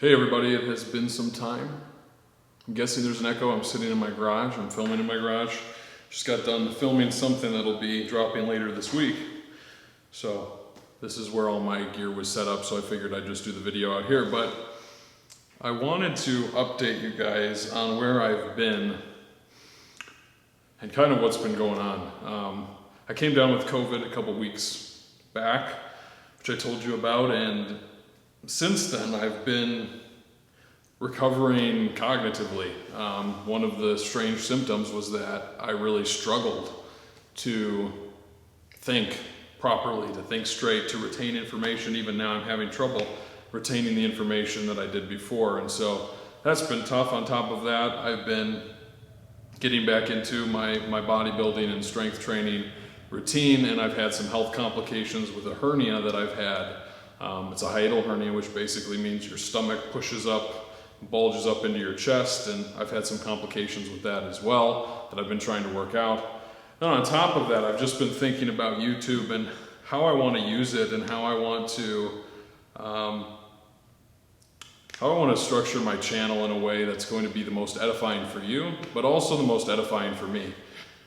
Hey everybody, it has been some time. I'm guessing there's an echo. I'm sitting in my garage. I'm filming in my garage. Just got done filming something that'll be dropping later this week. So this is where all my gear was set up, so I figured I'd just do the video out here. But I wanted to update you guys on where I've been and kind of what's been going on. I came down with COVID a couple weeks back, which I told you about, and since then I've been recovering cognitively. One of the strange symptoms was that I really struggled to think properly, to think straight, to retain information. Even now I'm having trouble retaining the information that I did before, and so that's been tough. On top of that, I've been getting back into my bodybuilding and strength training routine, and I've had some health complications with a hernia that I've had. It's a hiatal hernia, which basically means your stomach pushes up, bulges up into your chest, and I've had some complications with that as well that I've been trying to work out. And on top of that, I've just been thinking about YouTube and how I want to use it and how I want to structure my channel in a way that's going to be the most edifying for you, but also the most edifying for me.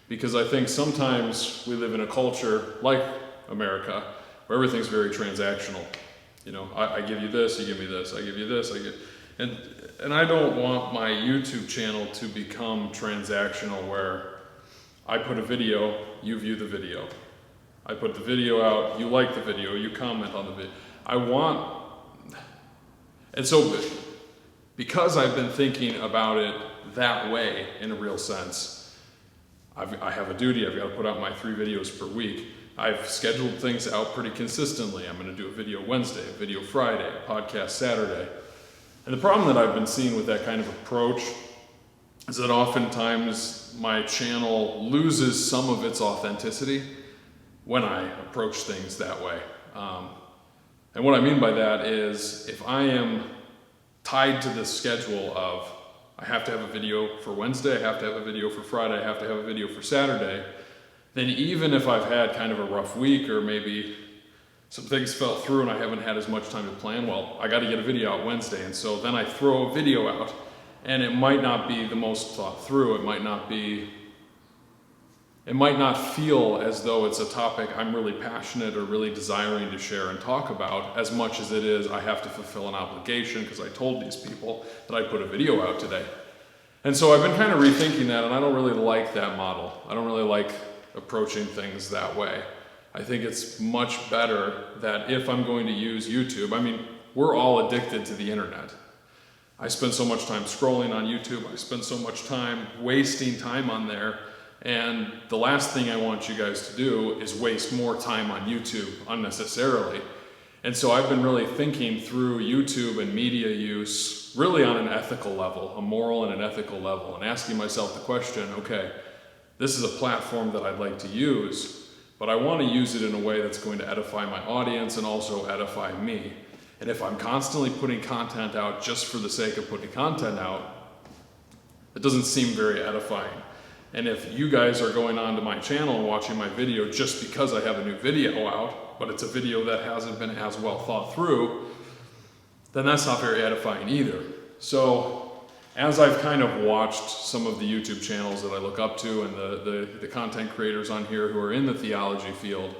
Because I think sometimes we live in a culture like America where everything's very transactional. You know, I give you this, you give me this, I give you this, and I don't want my YouTube channel to become transactional where I put a video, you view the video. I put the video out, you like the video, you comment on the video. And so because I've been thinking about it that way in a real sense, I have a duty. I've got to put out my 3 videos per week. I've scheduled things out pretty consistently. I'm going to do a video Wednesday, a video Friday, a podcast Saturday. And the problem that I've been seeing with that kind of approach is that oftentimes my channel loses some of its authenticity when I approach things that way. And what I mean by that is if I am tied to this schedule of I have to have a video for Wednesday, I have to have a video for Friday, I have to have a video for Saturday, then even if I've had kind of a rough week or maybe some things fell through and I haven't had as much time to plan, well, I got to get a video out Wednesday, and so then I throw a video out, and it might not be the most thought through. It might not feel as though it's a topic I'm really passionate or really desiring to share and talk about as much as it is I have to fulfill an obligation because I told these people that I'd put a video out today. And so I've been kind of rethinking that, and I don't really like that model. I don't really like approaching things that way. I think it's much better that if I'm going to use YouTube, I mean, we're all addicted to the internet. I spend so much time scrolling on YouTube. I spend so much time wasting time on there. And the last thing I want you guys to do is waste more time on YouTube unnecessarily. And so I've been really thinking through YouTube and media use really on an ethical level, a moral and an ethical level, and asking myself the question, okay, this is a platform that I'd like to use, but I want to use it in a way that's going to edify my audience and also edify me. And if I'm constantly putting content out just for the sake of putting content out, it doesn't seem very edifying. And if you guys are going onto my channel and watching my video just because I have a new video out, but it's a video that hasn't been as well thought through, then that's not very edifying either. So as I've kind of watched some of the YouTube channels that I look up to and the content creators on here who are in the theology field,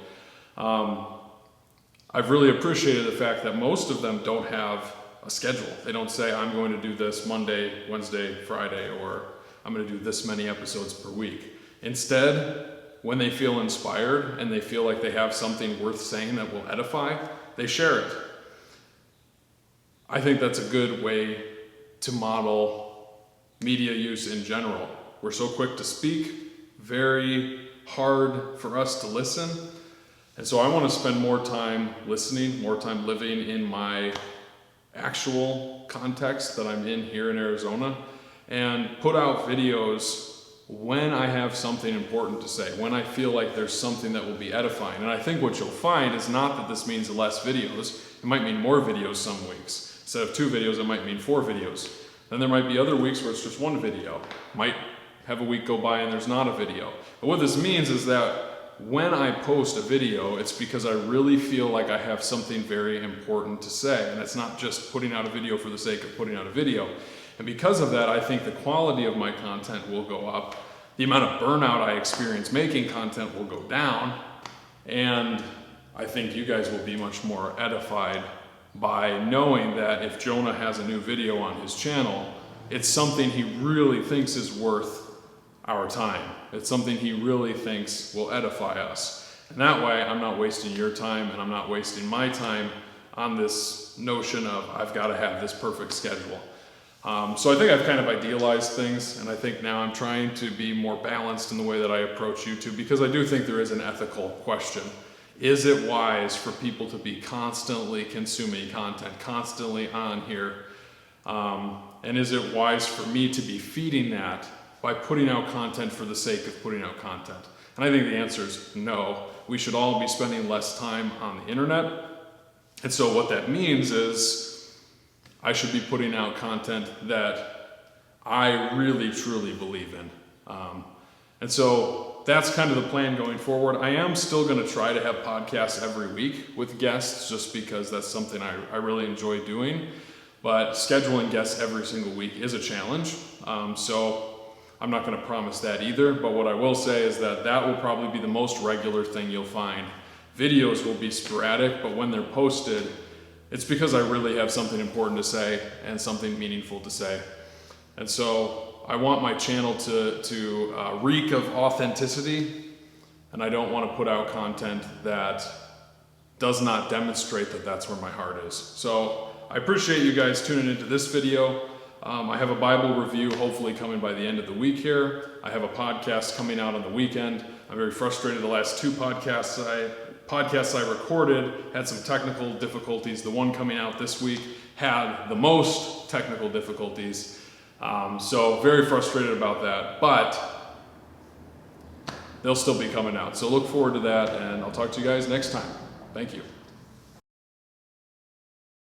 I've really appreciated the fact that most of them don't have a schedule. They don't say, I'm going to do this Monday, Wednesday, Friday, or I'm going to do this many episodes per week. Instead, when they feel inspired and they feel like they have something worth saying that will edify, they share it. I think that's a good way to model media use in general. We're so quick to speak, very hard for us to listen. And so I want to spend more time listening, more time living in my actual context that I'm in here in Arizona, and put out videos when I have something important to say, when I feel like there's something that will be edifying. And I think what you'll find is not that this means less videos. It might mean more videos some weeks. Instead of 2 videos, it might mean 4 videos. Then there might be other weeks where it's just 1 video. Might have a week go by and there's not a video. But what this means is that when I post a video, it's because I really feel like I have something very important to say. And it's not just putting out a video for the sake of putting out a video. And because of that, I think the quality of my content will go up. The amount of burnout I experience making content will go down. And I think you guys will be much more edified by knowing that if Jonah has a new video on his channel, it's something he really thinks is worth our time. It's something he really thinks will edify us. And that way, I'm not wasting your time and I'm not wasting my time on this notion of I've got to have this perfect schedule. So I think I've kind of idealized things, and I think now I'm trying to be more balanced in the way that I approach YouTube, because I do think there is an ethical question. Is it wise for people to be constantly consuming content, constantly on here? And is it wise for me to be feeding that by putting out content for the sake of putting out content? And I think the answer is no. We should all be spending less time on the internet. And so what that means is I should be putting out content that I really, truly believe in. And so that's kind of the plan going forward. I am still going to try to have podcasts every week with guests, just because that's something I really enjoy doing. But scheduling guests every single week is a challenge. So I'm not going to promise that either. But what I will say is that that will probably be the most regular thing you'll find. Videos will be sporadic, but when they're posted, it's because I really have something important to say and something meaningful to say. And so I want my channel to reek of authenticity, and I don't want to put out content that does not demonstrate that that's where my heart is. So I appreciate you guys tuning into this video. I have a Bible review hopefully coming by the end of the week here. I have a podcast coming out on the weekend. I'm very frustrated. The last two podcasts I recorded had some technical difficulties. The one coming out this week had the most technical difficulties. So very frustrated about that, but they'll still be coming out. So look forward to that, and I'll talk to you guys next time. Thank you.